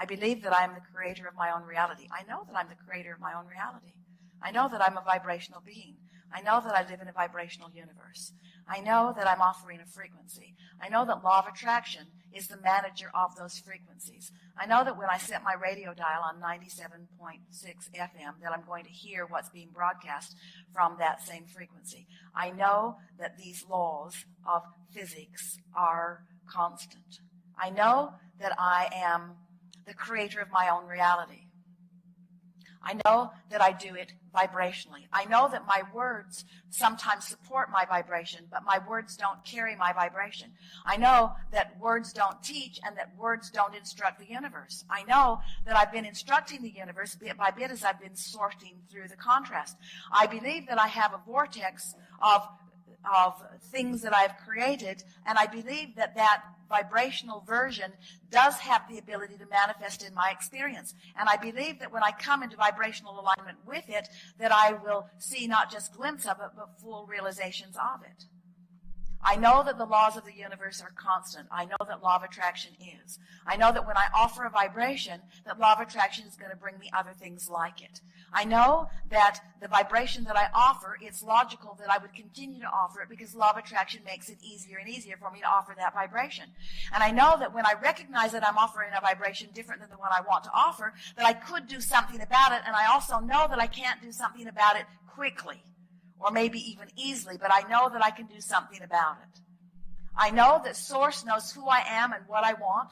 I believe that I am the creator of my own reality. I know that I'm the creator of my own reality. I know that I'm a vibrational being. I know that I live in a vibrational universe. I know that I'm offering a frequency. I know that law of attraction is the manager of those frequencies. I know that when I set my radio dial on 97.6 FM that I'm going to hear what's being broadcast from that same frequency. I know that these laws of physics are constant. I know that I am the creator of my own reality. I know that I do it vibrationally. I know that my words sometimes support my vibration, but my words don't carry my vibration. I know that words don't teach and that words don't instruct the universe. I know that I've been instructing the universe bit by bit as I've been sorting through the contrast. I believe that I have a vortex of things that I've created, and I believe that that vibrational version does have the ability to manifest in my experience. And I believe that when I come into vibrational alignment with it, that I will see not just glimpses of it, but full realizations of it. I know that the laws of the universe are constant. I know that law of attraction is. I know that when I offer a vibration, that law of attraction is going to bring me other things like it. I know that the vibration that I offer, it's logical that I would continue to offer it because law of attraction makes it easier and easier for me to offer that vibration. And I know that when I recognize that I'm offering a vibration different than the one I want to offer, that I could do something about it, and I also know that I can't do something about it quickly, or maybe even easily, but I know that I can do something about it. I know that Source knows who I am and what I want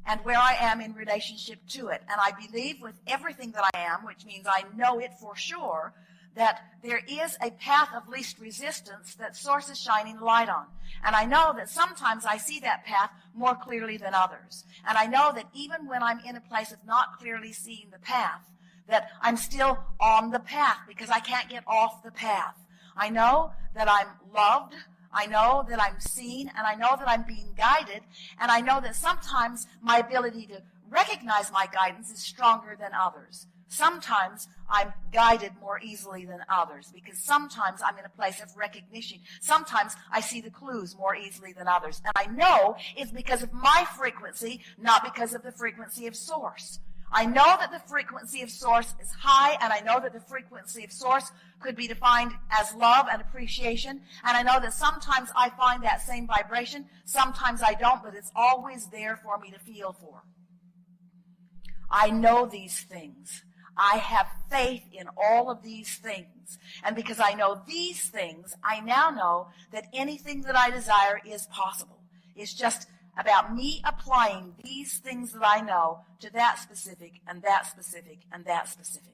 and where I am in relationship to it. And I believe with everything that I am, which means I know it for sure, that there is a path of least resistance that Source is shining light on. And I know that sometimes I see that path more clearly than others. And I know that even when I'm in a place of not clearly seeing the path, that I'm still on the path because I can't get off the path. I know that I'm loved, I know that I'm seen, and I know that I'm being guided, and I know that sometimes my ability to recognize my guidance is stronger than others. Sometimes I'm guided more easily than others because sometimes I'm in a place of recognition. Sometimes I see the clues more easily than others. And I know it's because of my frequency, not because of the frequency of Source. I know that the frequency of Source is high, and I know that the frequency of Source could be defined as love and appreciation, and I know that sometimes I find that same vibration, sometimes I don't, but it's always there for me to feel for. I know these things. I have faith in all of these things, and because I know these things, I now know that anything that I desire is possible. It's just about me applying these things that I know to that specific and that specific and that specific.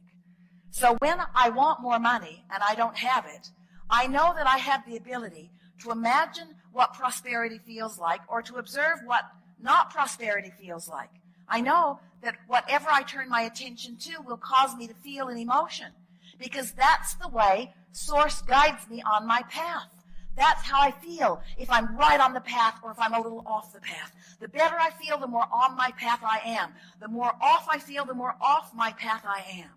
So when I want more money and I don't have it, I know that I have the ability to imagine what prosperity feels like or to observe what not prosperity feels like. I know that whatever I turn my attention to will cause me to feel an emotion because that's the way Source guides me on my path. That's how I feel if I'm right on the path or if I'm a little off the path. The better I feel, the more on my path I am. The more off I feel, the more off my path I am.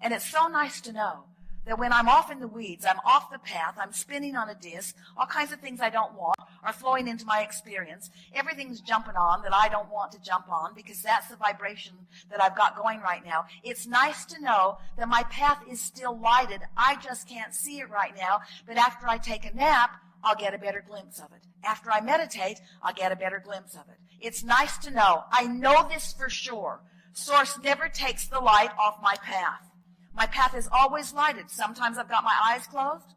And it's so nice to know that when I'm off in the weeds, I'm off the path, I'm spinning on a disc, all kinds of things I don't want are flowing into my experience. Everything's jumping on that I don't want to jump on because that's the vibration that I've got going right now. It's nice to know that my path is still lighted. I just can't see it right now, but after I take a nap, I'll get a better glimpse of it. After I meditate, I'll get a better glimpse of it. It's nice to know. I know this for sure. Source never takes the light off my path. My path is always lighted. Sometimes I've got my eyes closed.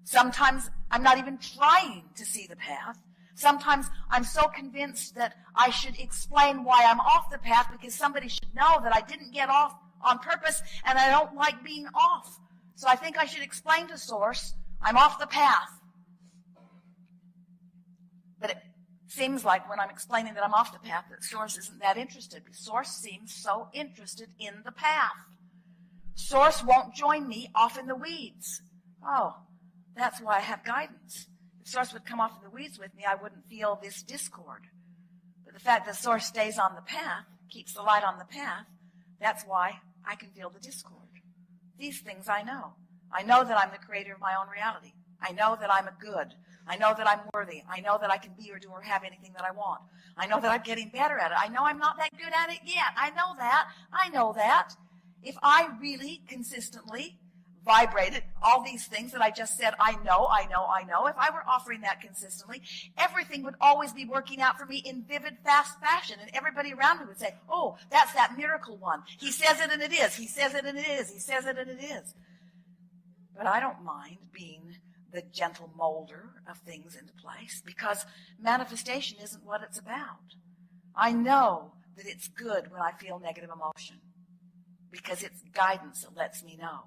Sometimes I'm not even trying to see the path. Sometimes I'm so convinced that I should explain why I'm off the path because somebody should know that I didn't get off on purpose and I don't like being off. So I think I should explain to Source I'm off the path. But it seems like when I'm explaining that I'm off the path that Source isn't that interested. Source seems so interested in the path. Source won't join me off in the weeds. Oh, that's why I have guidance. If Source would come off in the weeds with me, I wouldn't feel this discord. But the fact that Source stays on the path, keeps the light on the path, that's why I can feel the discord. These things I know. I know that I'm the creator of my own reality. I know that I'm a good. I know that I'm worthy. I know that I can be or do or have anything that I want. I know that I'm getting better at it. I know I'm not that good at it yet. I know that. I know that. If I really consistently vibrated all these things that I just said, I know. If I were offering that consistently, everything would always be working out for me in vivid, fast fashion. And everybody around me would say, oh, that's that miracle one. He says it and it is. He says it and it is. He says it and it is. But I don't mind being the gentle molder of things into place, because manifestation isn't what it's about. I know that it's good when I feel negative emotion, because it's guidance that lets me know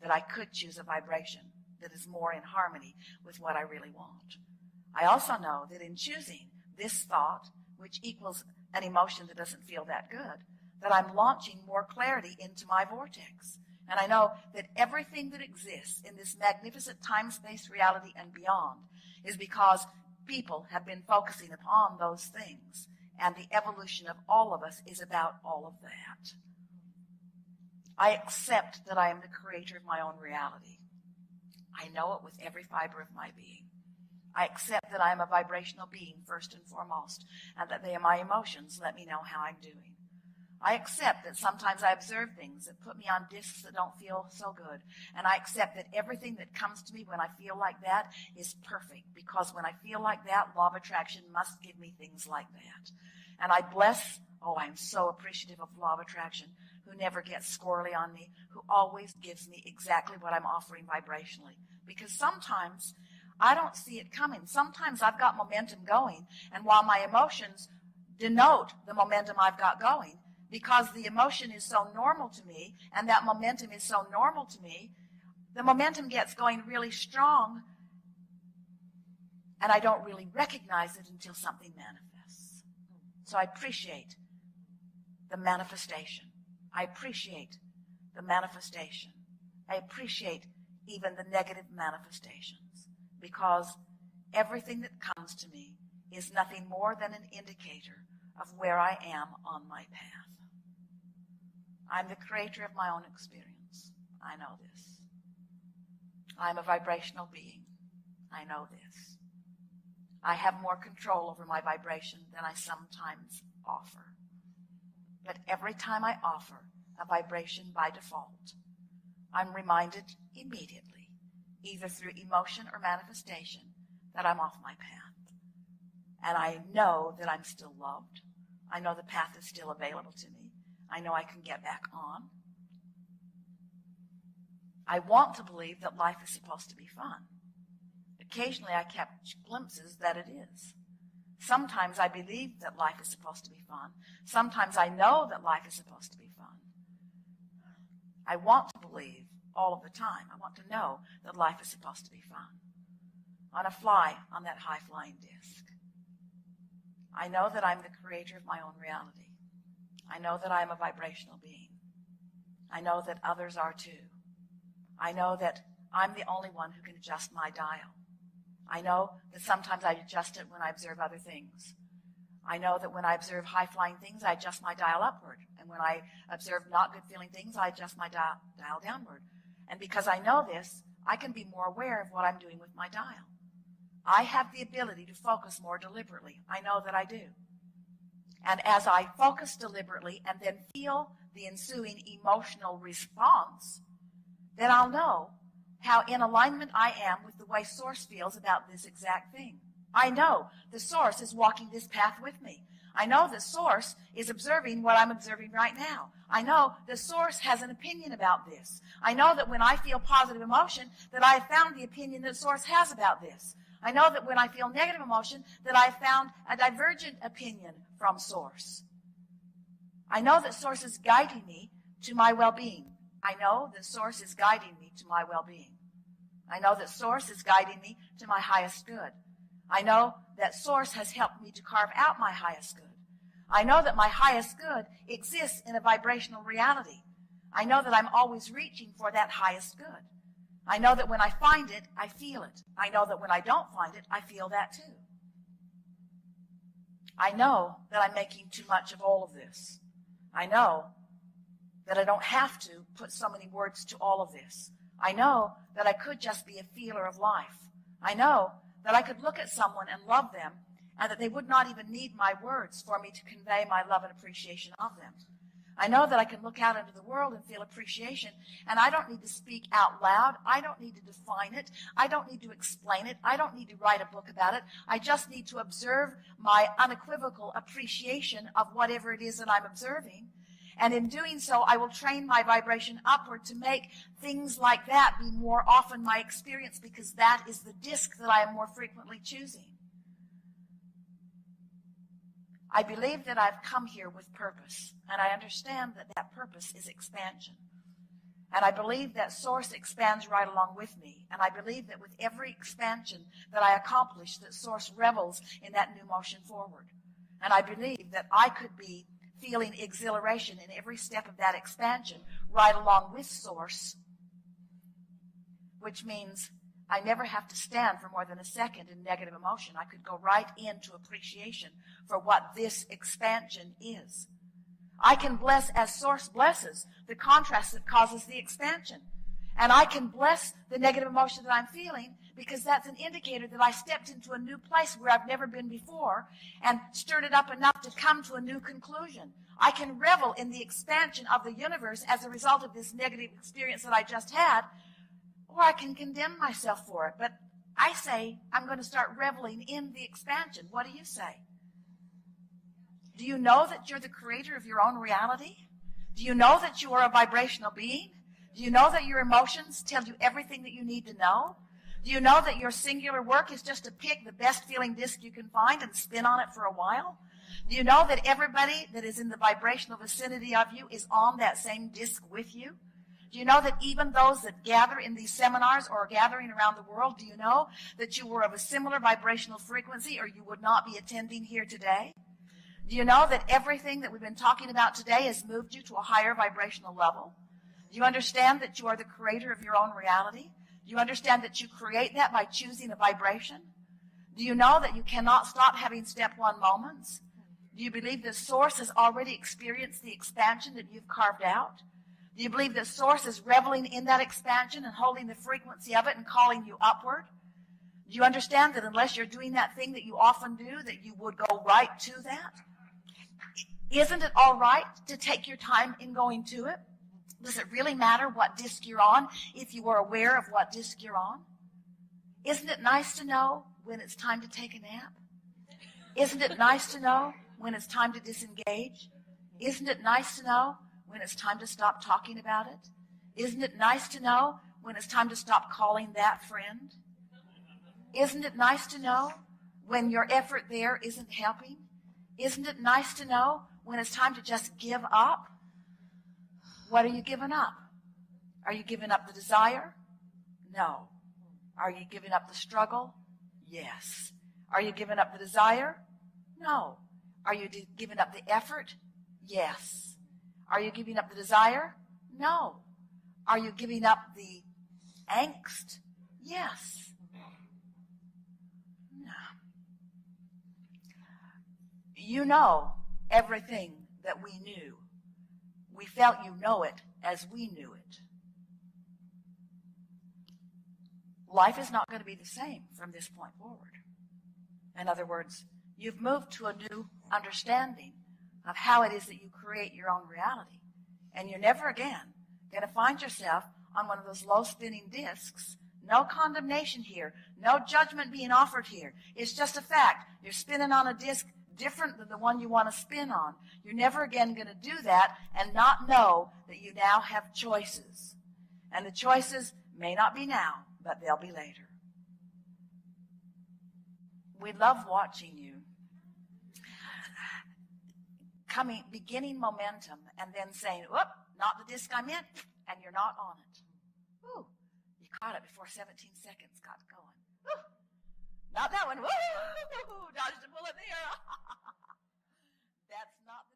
that I could choose a vibration that is more in harmony with what I really want. I also know that in choosing this thought, which equals an emotion that doesn't feel that good, that I'm launching more clarity into my vortex. And I know that everything that exists in this magnificent time-space reality and beyond is because people have been focusing upon those things. And the evolution of all of us is about all of that. I accept that I am the creator of my own reality. I know it with every fiber of my being. I accept that I am a vibrational being first and foremost, and that my emotions let me know how I'm doing. I accept that sometimes I observe things that put me on discs that don't feel so good. And I accept that everything that comes to me when I feel like that is perfect. Because when I feel like that, law of attraction must give me things like that. And I bless, I'm so appreciative of law of attraction, who never gets squirrely on me, who always gives me exactly what I'm offering vibrationally. Because sometimes I don't see it coming. Sometimes I've got momentum going. And while my emotions denote the momentum I've got going, because the emotion is so normal to me, and that momentum is so normal to me, the momentum gets going really strong, and I don't really recognize it until something manifests. So I appreciate the manifestation. I appreciate the manifestation. I appreciate even the negative manifestations, because everything that comes to me is nothing more than an indicator of where I am on my path. I'm the creator of my own experience. I know this. I'm a vibrational being. I know this. I have more control over my vibration than I sometimes offer. But every time I offer a vibration by default, I'm reminded immediately, either through emotion or manifestation, that I'm off my path. And I know that I'm still loved. I know the path is still available to me. I know I can get back on. I want to believe that life is supposed to be fun. Occasionally I catch glimpses that it is. Sometimes I believe that life is supposed to be fun. Sometimes I know that life is supposed to be fun. I want to believe all of the time. I want to know that life is supposed to be fun. I want to fly on that high-flying disc. I know that I'm the creator of my own reality. I know that I am a vibrational being. I know that others are too. I know that I'm the only one who can adjust my dial. I know that sometimes I adjust it when I observe other things. I know that when I observe high-flying things, I adjust my dial upward. And when I observe not good-feeling things, I adjust my dial downward. And because I know this, I can be more aware of what I'm doing with my dial. I have the ability to focus more deliberately. I know that I do. And as I focus deliberately and then feel the ensuing emotional response, then I'll know how in alignment I am with the way Source feels about this exact thing. I know the Source is walking this path with me. I know the Source is observing what I'm observing right now. I know the Source has an opinion about this. I know that when I feel positive emotion, that I have found the opinion that Source has about this. I know that when I feel negative emotion, that I have found a divergent opinion from Source. I know that Source is guiding me to my well-being. I know that Source is guiding me to my well-being. I know that Source is guiding me to my highest good. I know that Source has helped me to carve out my highest good. I know that my highest good exists in a vibrational reality. I know that I'm always reaching for that highest good. I know that when I find it, I feel it. I know that when I don't find it, I feel that too. I know that I'm making too much of all of this. I know that I don't have to put so many words to all of this. I know that I could just be a feeler of life. I know that I could look at someone and love them, and that they would not even need my words for me to convey my love and appreciation of them. I know that I can look out into the world and feel appreciation, and I don't need to speak out loud. I don't need to define it. I don't need to explain it. I don't need to write a book about it. I just need to observe my unequivocal appreciation of whatever it is that I'm observing. And in doing so, I will train my vibration upward to make things like that be more often my experience, because that is the disc that I am more frequently choosing. I believe that I've come here with purpose, and I understand that that purpose is expansion. And I believe that Source expands right along with me, and I believe that with every expansion that I accomplish, that Source revels in that new motion forward. And I believe that I could be feeling exhilaration in every step of that expansion right along with Source, which means I never have to stand for more than a second in negative emotion. I could go right into appreciation for what this expansion is. I can bless as Source blesses the contrast that causes the expansion. And I can bless the negative emotion that I'm feeling, because that's an indicator that I stepped into a new place where I've never been before and stirred it up enough to come to a new conclusion. I can revel in the expansion of the universe as a result of this negative experience that I just had, or I can condemn myself for it. But I say I'm going to start reveling in the expansion. What do you say? Do you know that you're the creator of your own reality? Do you know that you are a vibrational being? Do you know that your emotions tell you everything that you need to know? Do you know that your singular work is just to pick the best feeling disc you can find and spin on it for a while? Do you know that everybody that is in the vibrational vicinity of you is on that same disc with you? Do you know that even those that gather in these seminars or are gathering around the world, do you know that you were of a similar vibrational frequency, or you would not be attending here today? Do you know that everything that we've been talking about today has moved you to a higher vibrational level? Do you understand that you are the creator of your own reality? Do you understand that you create that by choosing a vibration? Do you know that you cannot stop having step one moments? Do you believe that Source has already experienced the expansion that you've carved out? Do you believe that Source is reveling in that expansion and holding the frequency of it and calling you upward? Do you understand that unless you're doing that thing that you often do, that you would go right to that? Isn't it all right to take your time in going to it? Does it really matter what disc you're on if you are aware of what disc you're on? Isn't it nice to know when it's time to take a nap? Isn't it nice to know when it's time to disengage? Isn't it nice to know when it's time to stop talking about it? Isn't it nice to know when it's time to stop calling that friend? Isn't it nice to know when your effort there isn't helping? Isn't it nice to know when it's time to just give up? What are you giving up? Are you giving up the desire? No. Are you giving up the struggle? Yes. Are you giving up the desire? No. Are you giving up the effort? Yes. Are you giving up the desire? No. Are you giving up the angst? Yes. No. You know everything that we knew. We felt you know it as we knew it. Life is not going to be the same from this point forward. In other words, you've moved to a new understanding of how it is that you create your own reality. And you're never again going to find yourself on one of those low spinning discs. No condemnation here. No judgment being offered here. It's just a fact. You're spinning on a disc different than the one you want to spin on. You're never again going to do that and not know that you now have choices. And the choices may not be now, but they'll be later. We love watching you beginning momentum and then saying, whoop, not the disc I'm in, and you're not on it. Woo, you caught it before 17 seconds got going. Woo, not that one. Woo, dodged a bullet there. That's not the